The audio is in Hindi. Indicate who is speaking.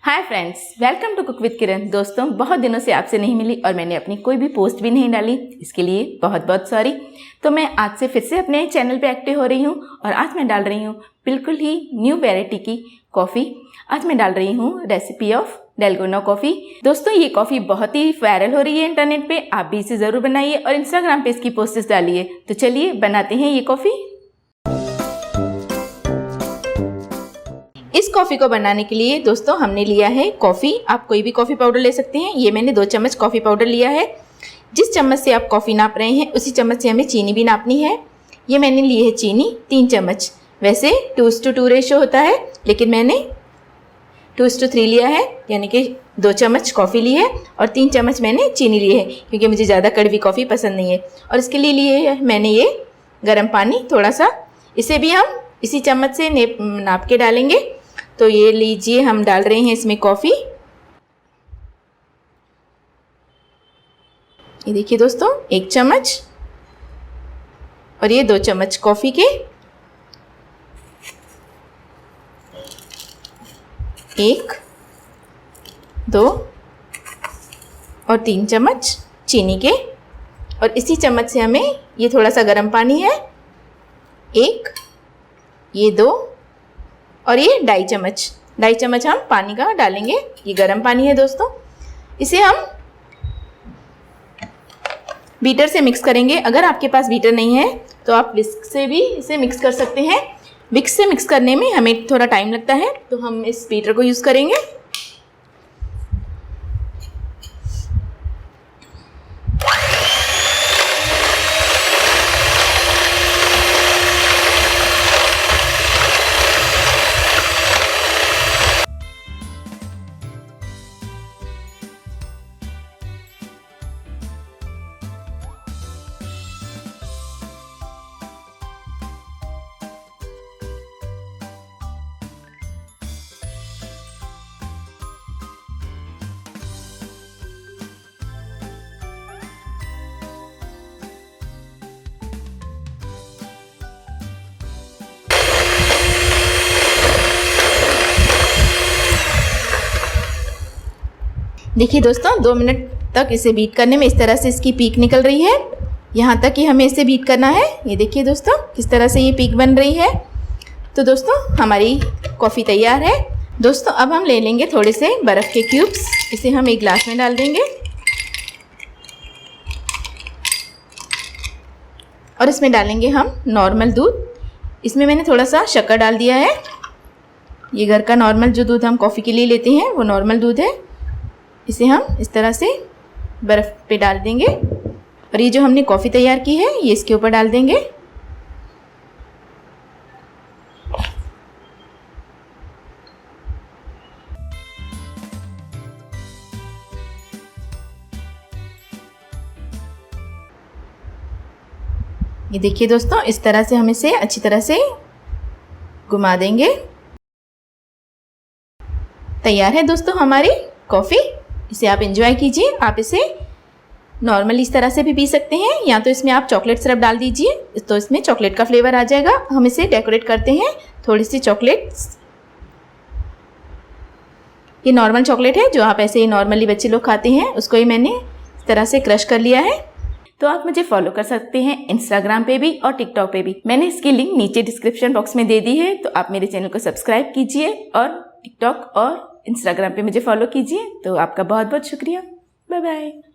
Speaker 1: Hi friends, welcome to cook with Kiran. दोस्तों, बहुत दिनों से आपसे नहीं मिली और मैंने अपनी कोई भी पोस्ट भी नहीं डाली, इसके लिए बहुत बहुत सॉरी। तो मैं आज से फिर से अपने चैनल पे एक्टिव हो रही हूँ और आज मैं डाल रही हूँ बिल्कुल ही न्यू वैरायटी की कॉफ़ी। आज मैं डाल रही हूँ रेसिपी ऑफ डेलगोना कॉफ़ी। दोस्तों, ये कॉफ़ी बहुत ही वायरल हो रही है इंटरनेट पे, आप भी इसे ज़रूर बनाइए और इंस्टाग्राम पे इसकी पोस्टेस डालिए। तो चलिए बनाते हैं ये कॉफ़ी। इस कॉफ़ी को बनाने के लिए दोस्तों हमने लिया है कॉफ़ी। आप कोई भी कॉफ़ी पाउडर ले सकते हैं। ये मैंने 2 चम्मच कॉफ़ी पाउडर लिया है। जिस चम्मच से आप कॉफ़ी नाप रहे हैं उसी चम्मच से हमें चीनी भी नापनी है। ये मैंने ली है चीनी 3 चम्मच। वैसे 2:2 रेशो होता है, लेकिन मैंने 2:3 लिया है, यानी कि 2 चम्मच कॉफ़ी ली है और 3 चम्मच मैंने चीनी ली है, क्योंकि मुझे ज़्यादा कड़वी कॉफ़ी पसंद नहीं है। और इसके लिए लिए है मैंने ये गर्म पानी थोड़ा सा, इसे भी हम इसी चम्मच से नाप के डालेंगे। तो ये लीजिए, हम डाल रहे हैं इसमें कॉफ़ी। ये देखिए दोस्तों, 1 चम्मच और ये 2 चम्मच कॉफ़ी के, 1, 2 और 3 चम्मच चीनी के। और इसी चम्मच से हमें, ये थोड़ा सा गर्म पानी है, 1, ये 2 और ये 2.5 चम्मच हम पानी का डालेंगे। ये गर्म पानी है दोस्तों। इसे हम बीटर से मिक्स करेंगे। अगर आपके पास बीटर नहीं है तो आप विस्क से भी इसे मिक्स कर सकते हैं। विस्क से मिक्स करने में हमें थोड़ा टाइम लगता है, तो हम इस बीटर को यूज़ करेंगे। देखिए दोस्तों, 2 मिनट तक इसे बीट करने में इस तरह से इसकी पीक निकल रही है। यहाँ तक कि हमें इसे बीट करना है। ये देखिए दोस्तों, किस तरह से ये पीक बन रही है। तो दोस्तों, हमारी कॉफ़ी तैयार है। दोस्तों, अब हम ले लेंगे थोड़े से बर्फ़ के क्यूब्स। इसे हम एक ग्लास में डाल देंगे और इसमें डालेंगे हम नॉर्मल दूध। इसमें मैंने थोड़ा सा शक्कर डाल दिया है। ये घर का नॉर्मल जो दूध हम कॉफ़ी के लिए लेते हैं वो नॉर्मल दूध है। इसे हम इस तरह से बर्फ़ पे डाल देंगे और ये जो हमने कॉफ़ी तैयार की है ये इसके ऊपर डाल देंगे। ये देखिए दोस्तों, इस तरह से हम इसे अच्छी तरह से घुमा देंगे। तैयार है दोस्तों हमारी कॉफ़ी। इसे आप एंजॉय कीजिए। आप इसे नॉर्मली इस तरह से भी पी सकते हैं, या तो इसमें आप चॉकलेट सिरप डाल दीजिए, तो इसमें चॉकलेट का फ्लेवर आ जाएगा। हम इसे डेकोरेट करते हैं थोड़ी सी चॉकलेट्स। ये नॉर्मल चॉकलेट है जो आप ऐसे ही नॉर्मली बच्चे लोग खाते हैं, उसको ही मैंने इस तरह से क्रश कर लिया है। तो आप मुझे फॉलो कर सकते हैं इंस्टाग्राम पे भी और टिकटॉक पे भी। मैंने इसकी लिंक नीचे डिस्क्रिप्शन बॉक्स में दे दी है, तो आप मेरे चैनल को सब्सक्राइब कीजिए और टिकटॉक और इंस्टाग्राम पे मुझे फॉलो कीजिए। तो आपका बहुत बहुत शुक्रिया। Bye bye.